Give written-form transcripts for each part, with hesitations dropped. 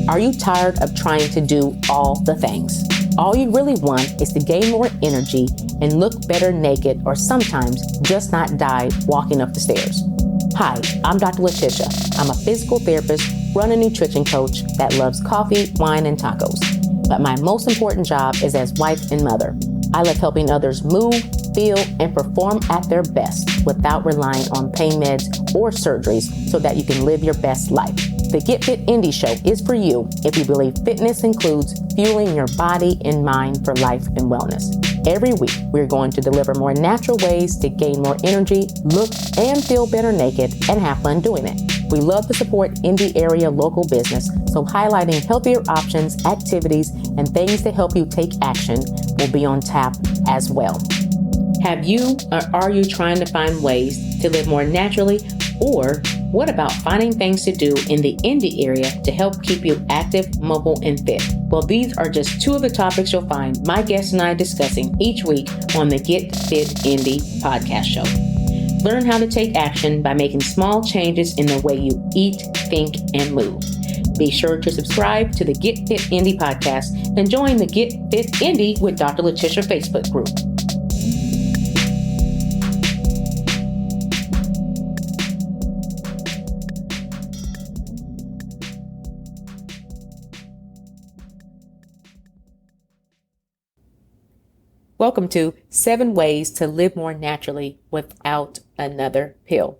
Are you tired of trying to do all the things? All you really want is to gain more energy and look better naked, or sometimes just not die walking up the stairs. Hi, I'm Dr. Letitia. I'm a physical therapist, run a nutrition coach that loves coffee, wine, and tacos. But my most important job is as wife and mother. I love helping others move, feel, and perform at their best without relying on pain meds or surgeries so that you can live your best life. The Get Fit Indie Show is for you if you believe fitness includes fueling your body and mind for life and wellness. Every week, we're going to deliver more natural ways to gain more energy, look and feel better naked, and have fun doing it. We love to support indie area local business, so highlighting healthier options, activities, and things to help you take action will be on tap as well. Have you or are you trying to find ways to live more naturally? Or what about finding things to do in the indie area to help keep you active, mobile, and fit? Well, these are just two of the topics you'll find my guests and I discussing each week on the Get Fit Indie podcast show. Learn how to take action by making small changes in the way you eat, think, and move. Be sure to subscribe to the Get Fit Indie podcast and join the Get Fit Indie with Dr. Letitia Facebook group. Welcome to 7 Ways to Live More Naturally Without Another Pill.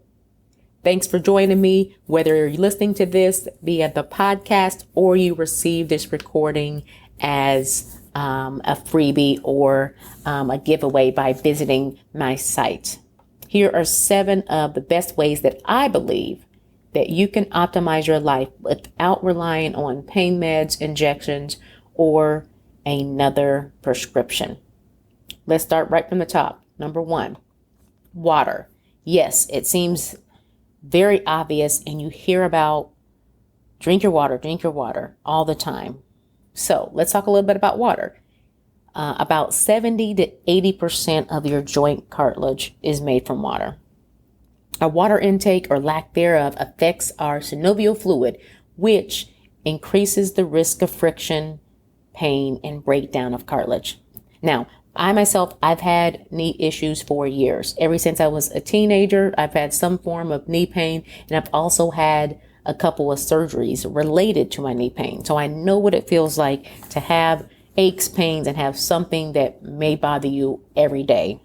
Thanks for joining me, whether you're listening to this via the podcast or you receive this recording as a freebie or a giveaway by visiting my site. Here are 7 of the best ways that I believe that you can optimize your life without relying on pain meds, injections, or another prescription. Let's start right from the top. Number 1, water. Yes, it seems very obvious, and you hear about drink your water all the time. So let's talk a little bit about water. About 70 to 80% of your joint cartilage is made from water. Our water intake or lack thereof affects our synovial fluid, which increases the risk of friction, pain, and breakdown of cartilage. Now, I myself, I've had knee issues for years. Ever since I was a teenager, I've had some form of knee pain, and I've also had a couple of surgeries related to my knee pain. So I know what it feels like to have aches, pains, and have something that may bother you every day.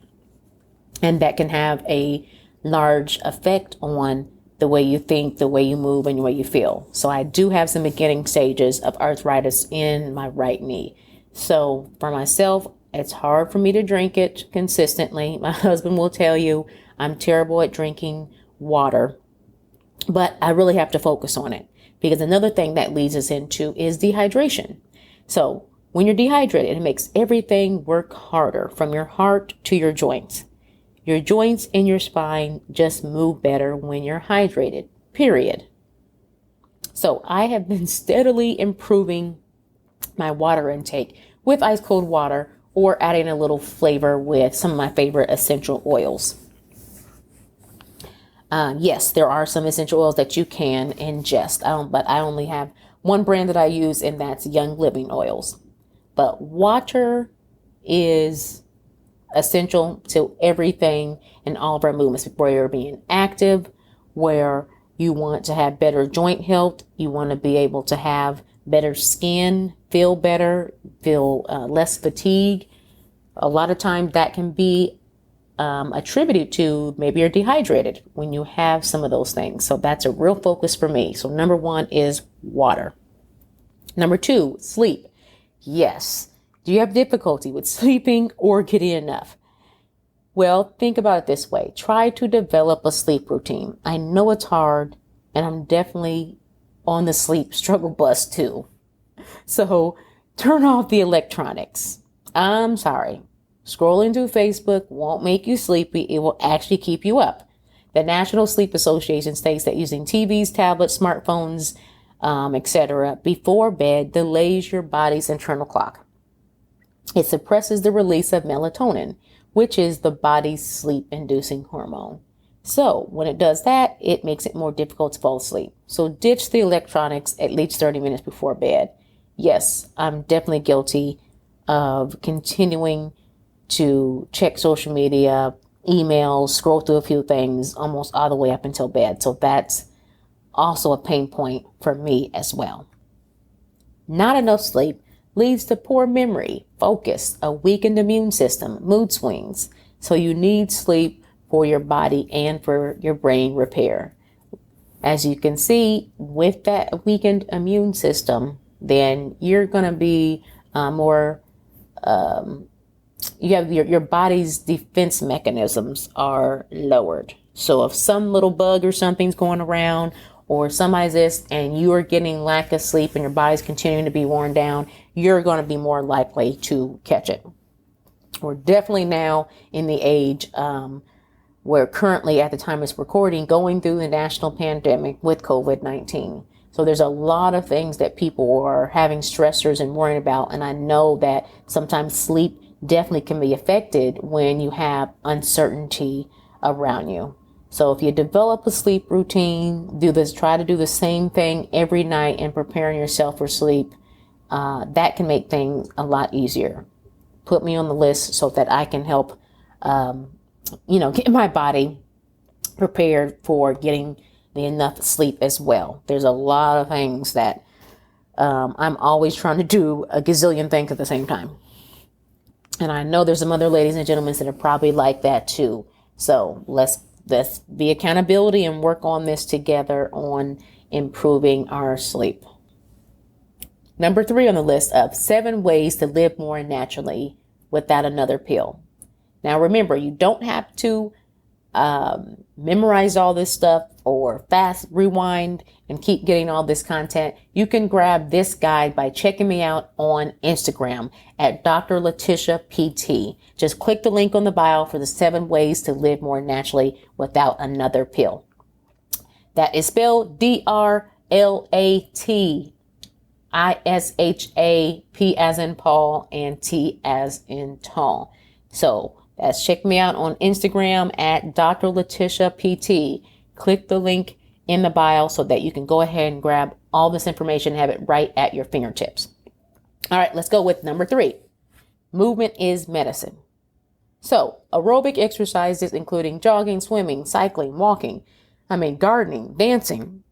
And that can have a large effect on the way you think, the way you move, and the way you feel. So I do have some beginning stages of arthritis in my right knee. So for myself, it's hard for me to drink it consistently. My husband will tell you I'm terrible at drinking water, but I really have to focus on it, because another thing that leads us into is dehydration. So when you're dehydrated, it makes everything work harder, from your heart to your joints. Your joints and your spine just move better when you're hydrated, period. So I have been steadily improving my water intake with ice cold water, or adding a little flavor with some of my favorite essential oils. Yes, there are some essential oils that you can ingest, but I only have one brand that I use, and that's Young Living Oils. But water is essential to everything in all of our movements, where you're being active, where you want to have better joint health, you want to be able to have better skin, feel better, feel less fatigue. A lot of times that can be attributed to maybe you're dehydrated when you have some of those things. So that's a real focus for me. So number 1 is water. Number 2, sleep. Yes. Do you have difficulty with sleeping or getting enough? Well, think about it this way. Try to develop a sleep routine. I know it's hard, and I'm definitely on the sleep struggle bus too. So turn off the electronics. I'm sorry. Scrolling through Facebook won't make you sleepy. It will actually keep you up. The National Sleep Association states that using TVs, tablets, smartphones, etc. before bed delays your body's internal clock. It suppresses the release of melatonin, which is the body's sleep-inducing hormone. So when it does that, it makes it more difficult to fall asleep. So ditch the electronics at least 30 minutes before bed. Yes, I'm definitely guilty of continuing to check social media, emails, scroll through a few things almost all the way up until bed. So that's also a pain point for me as well. Not enough sleep leads to poor memory, focus, a weakened immune system, mood swings. So you need sleep for your body and for your brain repair. As you can see, with that weakened immune system, then you're going to be more, you have your body's defense mechanisms are lowered. So if some little bug or something's going around, or somebody's this, and you are getting lack of sleep and your body's continuing to be worn down, you're going to be more likely to catch it. We're definitely now in the age, we're currently at the time of recording going through the national pandemic with COVID-19. So there's a lot of things that people are having stressors and worrying about. And I know that sometimes sleep definitely can be affected when you have uncertainty around you. So if you develop a sleep routine, try to do the same thing every night and preparing yourself for sleep, that can make things a lot easier. Put me on the list so that I can help, get my body prepared for getting the enough sleep as well. There's a lot of things that I'm always trying to do a gazillion things at the same time. And I know there's some other ladies and gentlemen that are probably like that too. So let's be accountability and work on this together on improving our sleep. Number 3 on the list of 7 ways to live more naturally without another pill. Now, remember, you don't have to memorize all this stuff or fast rewind and keep getting all this content. You can grab this guide by checking me out on Instagram at Dr. Letitia PT. Just click the link on the bio for the 7 ways to live more naturally without another pill. That is spelled DRLATISHA, P as in Paul and T as in tall. So check me out on Instagram at Dr. Letitia PT. Click the link in the bio so that you can go ahead and grab all this information and have it right at your fingertips. All right, let's go with number 3. Movement is medicine. So aerobic exercises, including jogging, swimming, cycling, walking, gardening, dancing,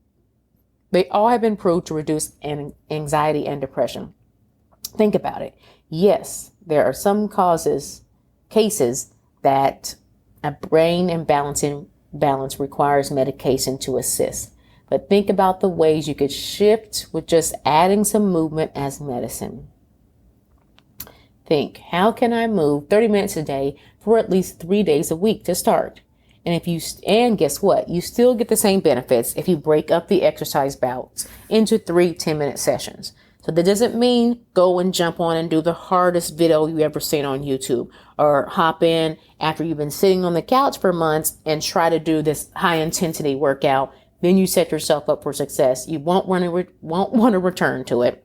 they all have been proved to reduce anxiety and depression. Think about it. Yes, there are some cases that a brain imbalance requires medication to assist. But think about the ways you could shift with just adding some movement as medicine. Think, how can I move 30 minutes a day for at least 3 days a week to start? And guess what? You still get the same benefits if you break up the exercise bouts into 3 10-minute sessions. So that doesn't mean go and jump on and do the hardest video you ever seen on YouTube, or hop in after you've been sitting on the couch for months and try to do this high intensity workout. Then you set yourself up for success. You won't want to return to it.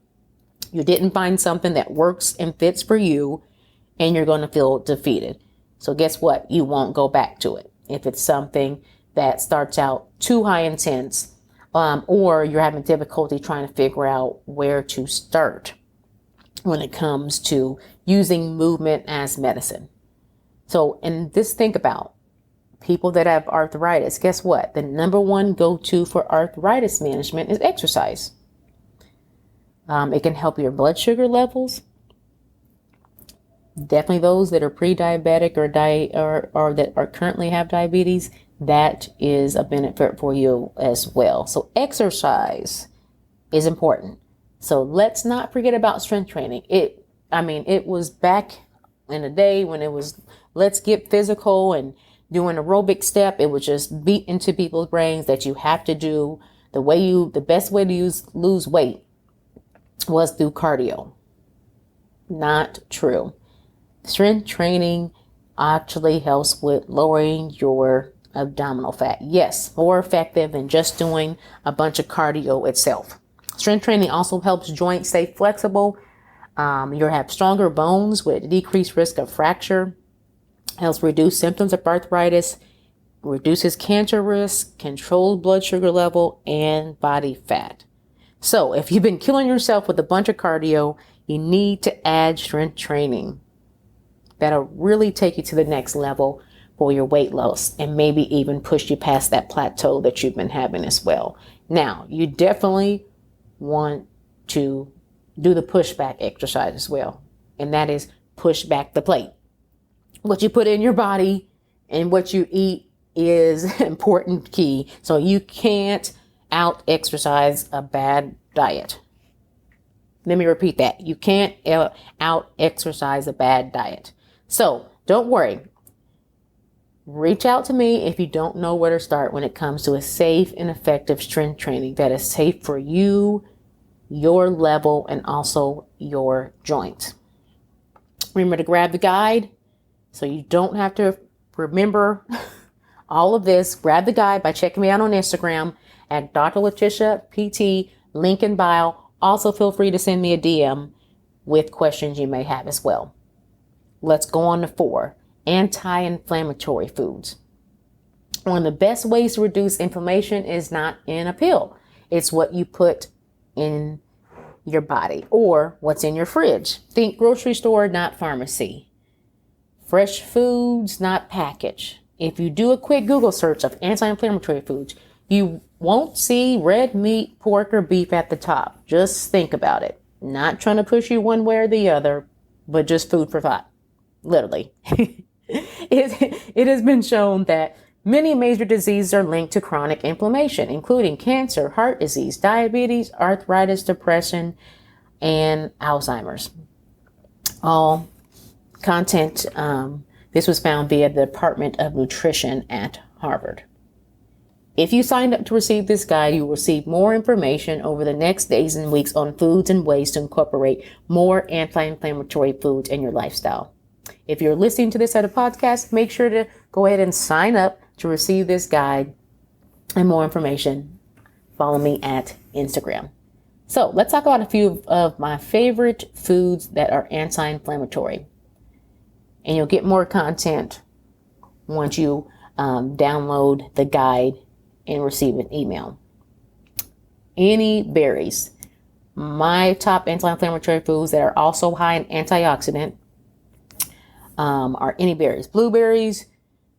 You didn't find something that works and fits for you, and you're going to feel defeated. So guess what? You won't go back to it. If it's something that starts out too high intense, or you're having difficulty trying to figure out where to start when it comes to using movement as medicine. So, and just think about people that have arthritis. Guess what? The number 1 go-to for arthritis management is exercise. It can help your blood sugar levels. Definitely those that are pre-diabetic or that are currently have diabetes, that is a benefit for you as well. So exercise is important. So let's not forget about strength training. It was back in the day when it was, let's get physical and do an aerobic step. It was just beat into people's brains that you have to do the best way to lose weight was through cardio. Not true. Strength training actually helps with lowering your abdominal fat. Yes, more effective than just doing a bunch of cardio itself. Strength training also helps joints stay flexible. You have stronger bones with decreased risk of fracture. Helps reduce symptoms of arthritis. reduces cancer risk, controls blood sugar level, and body fat. So if you've been killing yourself with a bunch of cardio, you need to add strength training. That'll really take you to the next level for your weight loss and maybe even push you past that plateau that you've been having as well. Now, you definitely want to do the pushback exercise as well. And that is push back the plate. What you put in your body and what you eat is important key. So you can't out exercise a bad diet. Let me repeat that. You can't out exercise a bad diet. So don't worry. Reach out to me if you don't know where to start when it comes to a safe and effective strength training that is safe for you, your level, and also your joints. Remember to grab the guide so you don't have to remember all of this. Grab the guide by checking me out on Instagram at Dr. Letitia PT, link in bio. Also feel free to send me a DM with questions you may have as well. Let's go on to 4, anti-inflammatory foods. One of the best ways to reduce inflammation is not in a pill. It's what you put in your body or what's in your fridge. Think grocery store, not pharmacy. Fresh foods, not packaged. If you do a quick Google search of anti-inflammatory foods, you won't see red meat, pork, or beef at the top. Just think about it. Not trying to push you one way or the other, but just food for thought. Literally. It has been shown that many major diseases are linked to chronic inflammation, including cancer, heart disease, diabetes, arthritis, depression, and Alzheimer's. All content, this was found via the Department of Nutrition at Harvard. If you signed up to receive this guide, you will receive more information over the next days and weeks on foods and ways to incorporate more anti-inflammatory foods in your lifestyle. If you're listening to this at a podcast, make sure to go ahead and sign up to receive this guide and more information. Follow me at Instagram. So let's talk about a few of my favorite foods that are anti-inflammatory. And you'll get more content once you download the guide and receive an email. Any berries. My top anti-inflammatory foods that are also high in antioxidant are any berries. Blueberries,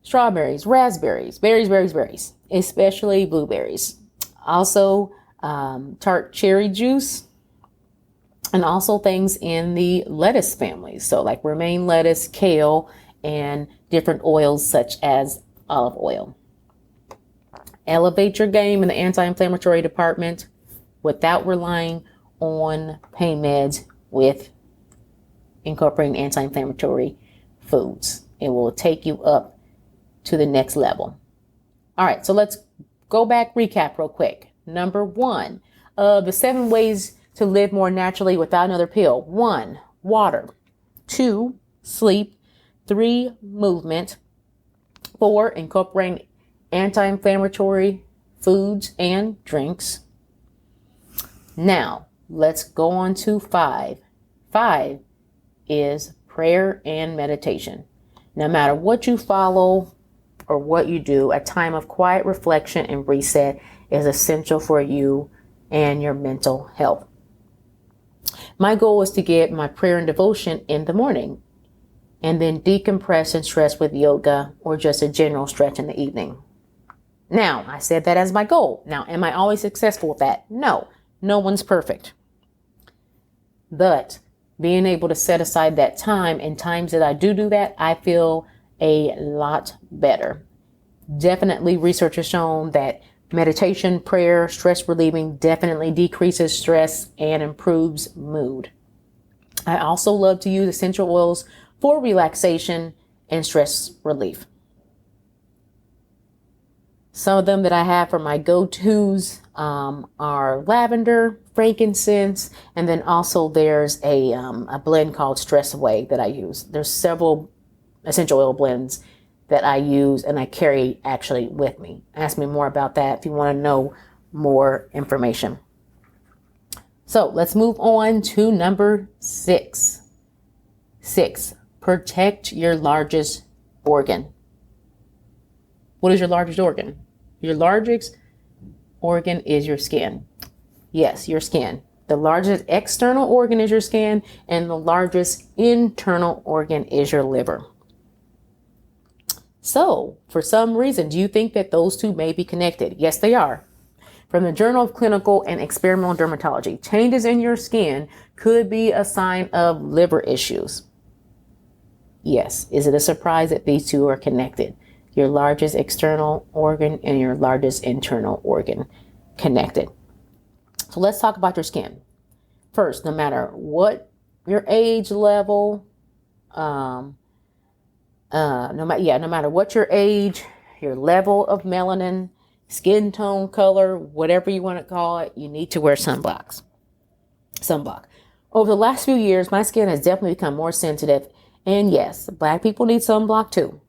strawberries, raspberries, berries, especially blueberries. Also, tart cherry juice, and also things in the lettuce family. So like romaine lettuce, kale, and different oils such as olive oil. Elevate your game in the anti-inflammatory department without relying on pain meds with incorporating anti-inflammatory foods. It will take you up to the next level. All right, so let's go back, recap real quick. Number 1 of the 7 ways to live more naturally without another pill. 1, water. 2, sleep. 3, movement. 4, incorporating anti-inflammatory foods and drinks. Now, let's go on to 5. 5 is prayer and meditation. No matter what you follow or what you do, a time of quiet reflection and reset is essential for you and your mental health. My goal is to get my prayer and devotion in the morning and then decompress and stretch with yoga or just a general stretch in the evening. Now, I said that as my goal. Now, am I always successful with that? No, no one's perfect. But being able to set aside that time and times that I do that, I feel a lot better. Definitely research has shown that meditation, prayer, stress relieving definitely decreases stress and improves mood. I also love to use essential oils for relaxation and stress relief. Some of them that I have for my go-tos are lavender, frankincense, and then also there's a blend called Stress Away that I use. There's several essential oil blends that I use and I carry actually with me. Ask me more about that if you want to know more information. So let's move on to number 6. 6, protect your largest organ. What is your largest organ? Your largest organ is your skin. Yes, your skin. The largest external organ is your skin, and the largest internal organ is your liver. So, for some reason, do you think that those two may be connected? Yes, they are. From the Journal of Clinical and Experimental Dermatology, changes in your skin could be a sign of liver issues. Yes. Is it a surprise that these two are connected? Your largest external organ and your largest internal organ connected. So let's talk about your skin. First, no matter what your age level, no matter what your age, your level of melanin, skin tone, color, whatever you want to call it, you need to wear sunblock. Over the last few years, my skin has definitely become more sensitive. And yes, Black people need sunblock too.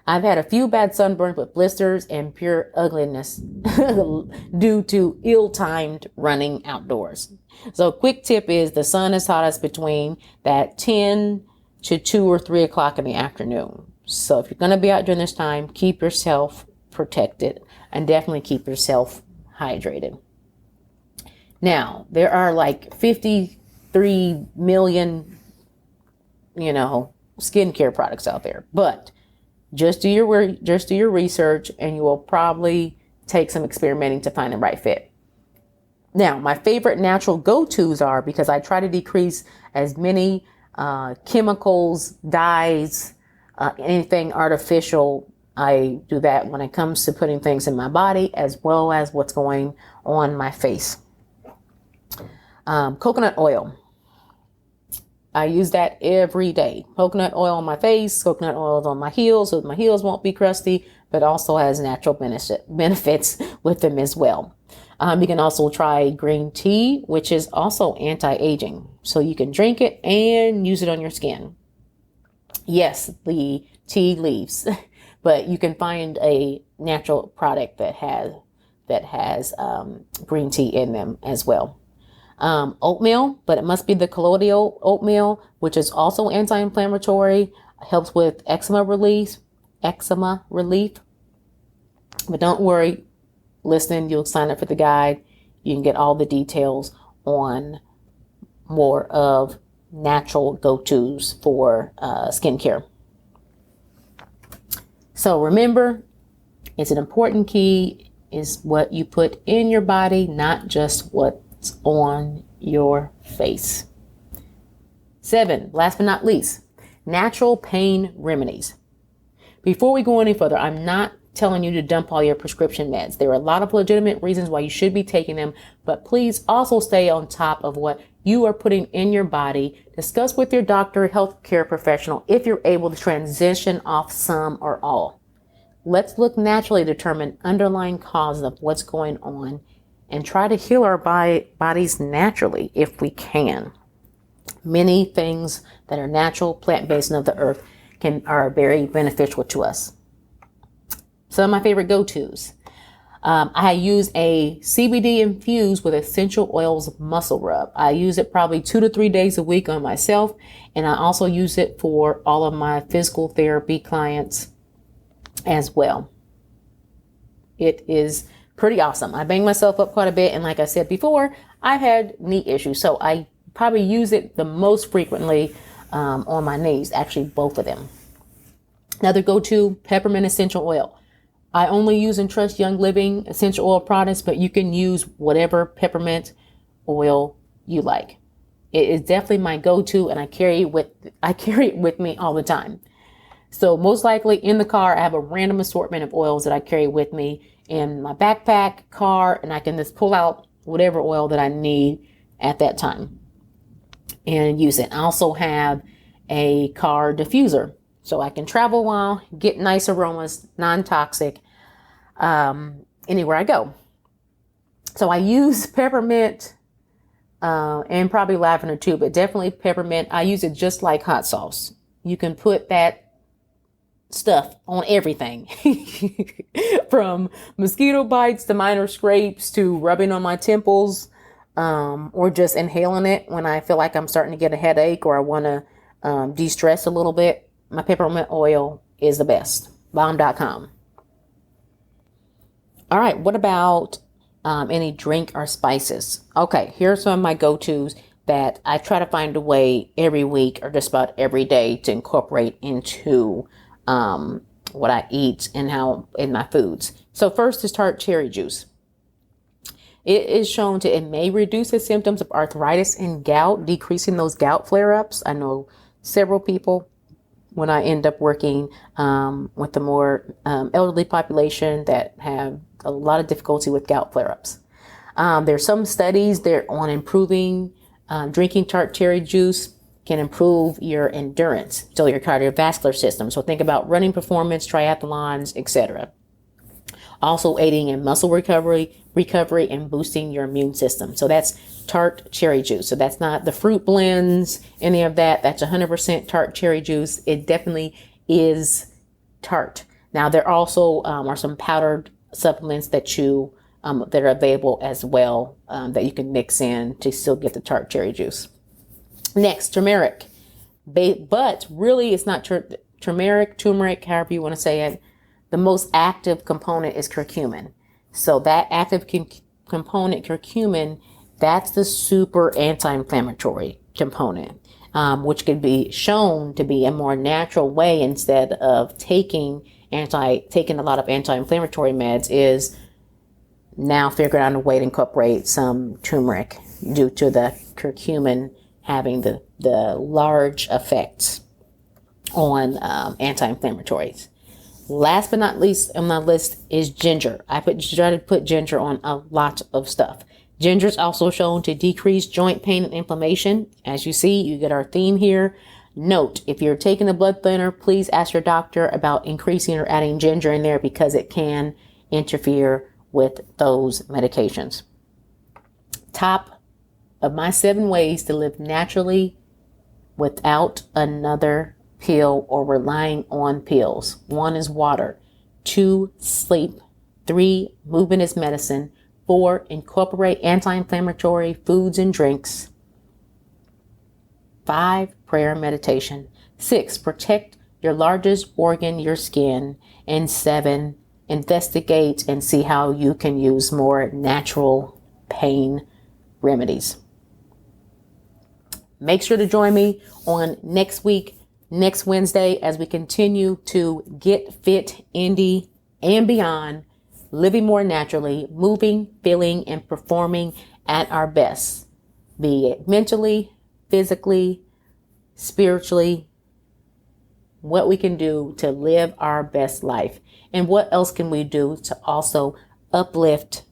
I've had a few bad sunburns with blisters and pure ugliness due to ill-timed running outdoors. So quick tip is the sun is hottest between that 10 to 2 or 3 o'clock in the afternoon. So if you're going to be out during this time, keep yourself protected and definitely keep yourself hydrated. Now, there are like 53 million, skincare products out there, but just do your research and you will probably take some experimenting to find the right fit. Now, my favorite natural go-tos are, because I try to decrease as many chemicals, dyes, anything artificial. I do that when it comes to putting things in my body as well as what's going on my face. Coconut oil. I use that every day. Coconut oil on my face, coconut oil on my heels, so my heels won't be crusty, but also has natural benefits with them as well. You can also try green tea, which is also anti-aging. So you can drink it and use it on your skin. Yes, the tea leaves, but you can find a natural product that has green tea in them as well. Oatmeal, but it must be the colloidal oatmeal, which is also anti-inflammatory, helps with eczema relief. But don't worry, listen, you'll sign up for the guide. You can get all the details on more of natural go-tos for skincare. So remember, it's an important key is what you put in your body, not just what's on your face. 7, last but not least, natural pain remedies. Before we go any further, I'm not telling you to dump all your prescription meds. There are a lot of legitimate reasons why you should be taking them, but please also stay on top of what you are putting in your body. Discuss with your doctor, healthcare professional, if you're able to transition off some or all. Let's look naturally to determine underlying causes of what's going on and try to heal our bodies naturally if we can. Many things that are natural, plant-based, and of the earth are very beneficial to us. Some of my favorite go-tos. I use a CBD infused with essential oils muscle rub. I use it probably 2 to 3 days a week on myself, and I also use it for all of my physical therapy clients as well. It is pretty awesome. I bang myself up quite a bit, and like I said before, I've had knee issues, so I probably use it the most frequently on my knees, actually both of them. Another go-to, Peppermint Essential Oil. I only use and trust Young Living essential oil products, but you can use whatever peppermint oil you like. It is definitely my go-to, and I carry it with me all the time. So most likely in the car, I have a random assortment of oils that I carry with me in my backpack, car, and I can just pull out whatever oil that I need at that time and use it. I also have a car diffuser, so I can travel while, get nice aromas, non-toxic, anywhere I go. So I use peppermint and probably lavender too, but definitely peppermint. I use it just like hot sauce. You can put that stuff on everything from mosquito bites to minor scrapes to rubbing on my temples, or just inhaling it when I feel like I'm starting to get a headache or I want to de-stress a little bit. My peppermint oil is the best. Bomb.com. All right. What about any drink or spices? Okay. Here are some of my go-tos that I try to find a way every week or just about every day to incorporate into what I eat and how in my foods. So first is Tart cherry juice. It is shown it may reduce the symptoms of arthritis and gout, decreasing those gout flare-ups. I know several people when I end up working with the more elderly population that have a lot of difficulty with gout flare-ups. There's some studies there on improving drinking Tart cherry juice can improve your endurance, so your cardiovascular system. So think about running performance, triathlons, etc. Also aiding in muscle recovery and boosting your immune system. So that's Tart cherry juice. So that's not the fruit blends, any of that. That's 100% Tart cherry juice. It definitely is Tart. Now there also are some powdered supplements that that are available as well that you can mix in to still get the Tart cherry juice. Next, turmeric. But really it's not turmeric, however you want to say it. The most active component is curcumin. So that active component, curcumin, that's the super anti-inflammatory component, which could be shown to be a more natural way instead of taking a lot of anti-inflammatory meds, is now figuring out a way to incorporate some turmeric due to the curcumin having the large effects on anti-inflammatories. Last but not least on my list is ginger. I try to put ginger on a lot of stuff. Ginger is also shown to decrease joint pain and inflammation. As you see, you get our theme here. Note, if you're taking a blood thinner, please ask your doctor about increasing or adding ginger in there because it can interfere with those medications. Top of my 7 ways to live naturally without another pill or relying on pills. 1 is water. 2, sleep. 3, movement is medicine. 4, incorporate anti-inflammatory foods and drinks. 5, prayer and meditation. 6, protect your largest organ, your skin. And 7, investigate and see how you can use more natural pain remedies. Make sure to join me on next Wednesday, as we continue to get fit, indie, and beyond, living more naturally, moving, feeling, and performing at our best, be it mentally, physically, spiritually, what we can do to live our best life, and what else can we do to also uplift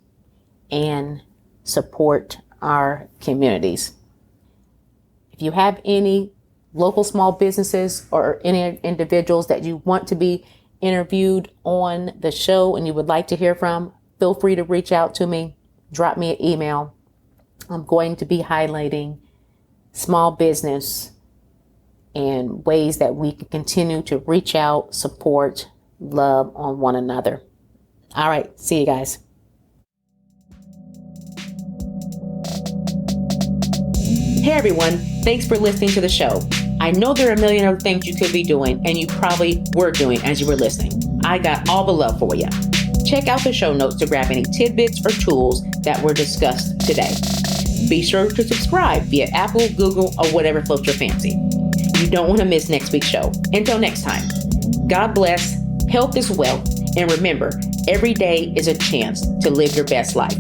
and support our communities. If you have any local small businesses or any individuals that you want to be interviewed on the show and you would like to hear from, feel free to reach out to me. Drop me an email. I'm going to be highlighting small business and ways that we can continue to reach out, support, love on one another. All right. See you guys. Hey everyone, thanks for listening to the show. I know there are a million other things you could be doing, and you probably were doing as you were listening. I got all the love for you. Check out the show notes to grab any tidbits or tools that were discussed today. Be sure to subscribe via Apple, Google, or whatever floats your fancy. You don't want to miss next week's show. Until next time, God bless, health is wealth, and remember, every day is a chance to live your best life.